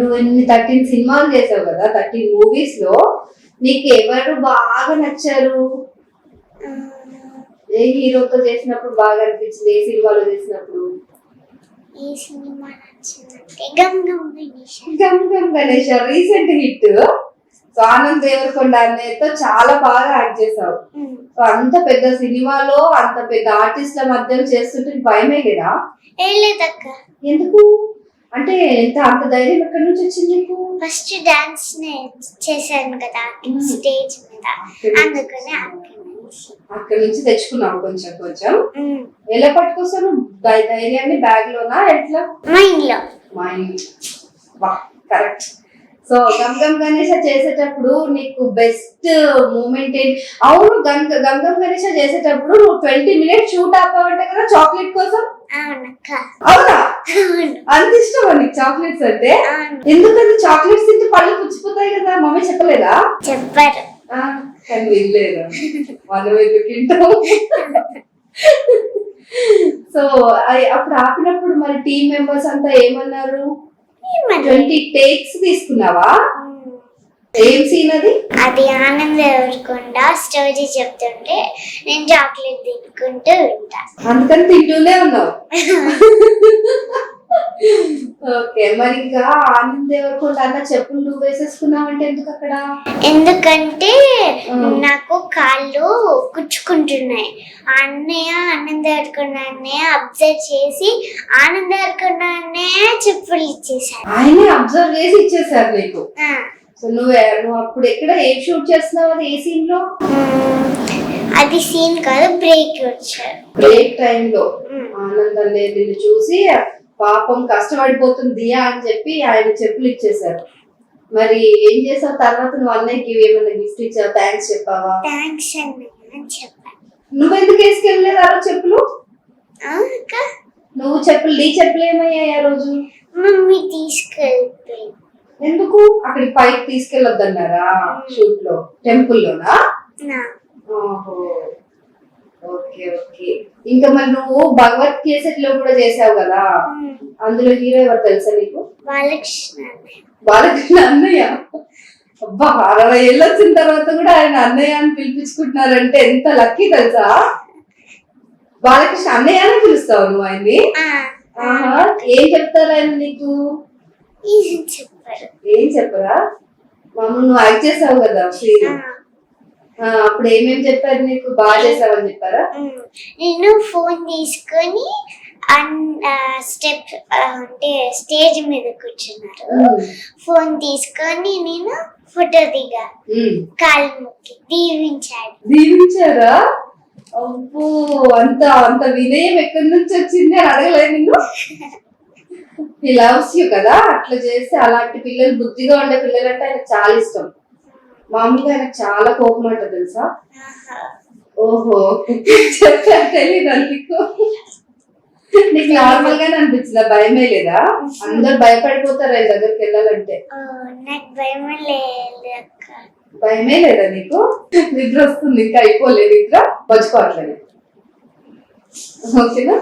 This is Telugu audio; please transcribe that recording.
నువ్వు ఇన్ని 13 సినిమాలు చేసావు కదా, 13 మూవీస్ లో నీకు ఎవరు బాగా నచ్చారు? ఏ హీరోతో చేసినప్పుడు బాగా అనిపించింది? ఏ సినిమాలో చేసినప్పుడు? ఈ సినిమా నచ్చిందంటే Gam Gam Ganesh. Gam Gam Ganesh recent hit. So Anand Devarakonda అన్నయ్యతో చాలా బాగా యాక్ట్ చేసావు. సో అంత పెద్ద సినిమాలో అంత పెద్ద ఆర్టిస్ట్ల మధ్య చేస్తుంటే భయమే కదా? ఏం లేదక్క. ఎందుకు అంటే అంత ధైర్యం ఎక్కడి నుంచి వచ్చింది నీకు? ఫస్ట్ డాన్స్ చేశాను కదా స్టేజ్ మీద, అందుకనే అక్కడి నుంచి తెచ్చుకున్నావు కొంచెం కొంచెం. ఎలా పట్టుకొస్తాను ధైర్యాన్ని? బ్యాగ్ లోనా ఎట్లా? Mind. Correct. So Gam Gam Ganesha చేసేటప్పుడు నీకు బెస్ట్ మూమెంట్ ఏంటి? అవును, గమ్ గమ్ గణేష చేసేటప్పుడు నువ్వు 20 minutes షూట్ ఆపావంటే కదా చాక్లెట్ కోసం. అవునా? అంత ఇష్టమా నీకు చాక్లెట్స్ అంటే? ఎందుకంటే చాక్లెట్స్ తింటే పళ్ళు పుచ్చిపోతాయి కదా, మమ్మీ చెప్పలేదా? చెప్పారు కానీ వినలేదు. మనం ఎందుకు తింటాం? సో అప్పుడు ఆపినప్పుడు మరి టీమ్ మెంబర్స్ అంతా ఏమన్నారు? 20 takes తీసుకున్నావా? ఏం సీన్ అది? అది ఆనంద్ దేవరకొండ స్టోరీ చెప్తుంటే నేను చాక్లెట్ తినుకుంటూ ఉంటా, అందుకని తింటూనే ఉన్నావు. ఓకే, మరి ఇంకా ఆనంద్ దేవరకొండ అన్న చెప్పులు నువ్వు వేసేసుకున్నావంటే ఎందుకు అక్కడ? ఎందుకంటే నాకు కాళ్ళు కుచ్చుకుంటున్నాయి. అన్నయ్య ఆనంద్ దేవరకొండ అన్నయ్య అబ్జర్వ్ చేసి ఆనంద్ దేవరకొండ అన్నయ్య చెప్పులు ఇచ్చేసారు. ఆయనే అబ్జర్వ్ చేసి ఇచ్చేసారు నీకు. సో నువ్వు అప్పుడు ఎక్కడ ఏం షూట్ చేస్తున్నావు? అది ఏ సీన్ లో? అది సీన్ కాదు, బ్రేక్ వచ్చారు. బ్రేక్ టైమ్ లో ఆనంద్ అన్నయ్య నిన్ను చూసి పాపం కష్టపడిపోతుంది దియా అని చెప్పి ఆయన చెప్పులు ఇచ్చేసారు. మరి ఏం చేసావు తర్వాత? నువ్వు అన్నయ్యకి ఏమైనా గిఫ్ట్ ఇచ్చావు? థ్యాంక్స్ చెప్పావా? థ్యాంక్స్ అని చెప్పాను. నువ్వెందుకు వేసుకెళ్ళలేదు ఆ రోజు చెప్పులు? నువ్వు చెప్పులు నీ చెప్పులు ఏమయ్యాయి ఆ రోజు? మమ్మీ తీసుకెళ్ళిపోయింది. ఎందుకు? అక్కడికి పైకి తీసుకెళ్ళొద్దన్నారా? షూట్ లో టెంపుల్ లోనా? ఓహో, ఓకే ఓకే. ఇంకా మరి నువ్వు భగవత్ కేసెట్ లో కూడా చేసావు కదా, అందులో హీరో ఎవరు తెలుసా నీకు? బాలకృష్ణ అన్నయ్య. అబ్బా, 60 ఏళ్ళు వచ్చిన తర్వాత కూడా ఆయన అన్నయ్య అని పిలిపించుకుంటున్నారంటే ఎంత లక్కీ తెలుసా? బాలకృష్ణ అన్నయ్య అని పిలుస్తావు నువ్వు ఆయన్ని? ఏం చెప్తారు ఆయన నీకు? ఏం చెప్పరా? మమ్మల్ని నువ్వు యాక్ట్ చేసావు కదా అప్పుడు ఏమేమి చెప్పారు నీకు? బాగా చేసావని చెప్పారా? నేను ఫోన్ తీసుకొని స్టెప్ అంటే స్టేజ్ మీద కూర్చున్నారు, ఫోన్ తీసుకొని నేను ఫోటో దిగా, కాలు మొక్కి దీవించారా? అబ్బో, అంత వినయం ఎక్కడి నుంచి వచ్చింది అని అడగలేదు నిన్ను? హి లవ్స్ యూ కదా, అట్లా చేస్తే. అలాంటి పిల్లలు, బుద్ధిగా ఉండే పిల్లలు అంటే ఆయనకు చాలా ఇష్టం. మామూలుగా ఆయనకు చాలా కోపం అంట తెలుసా? ఓహో, చెప్తా తెలీదా నీకు? నీకు నార్మల్ గానే అనిపించిందా? భయమే లేదా? అందరు భయపడిపోతారు ఆయన దగ్గరికి వెళ్ళాలంటే. భయమే లేదా నీకు? నిద్ర వస్తుంది, ఇంకా అయిపోలేదు నిద్ర, మర్చిపోవట్లేదు. ఓకేనా?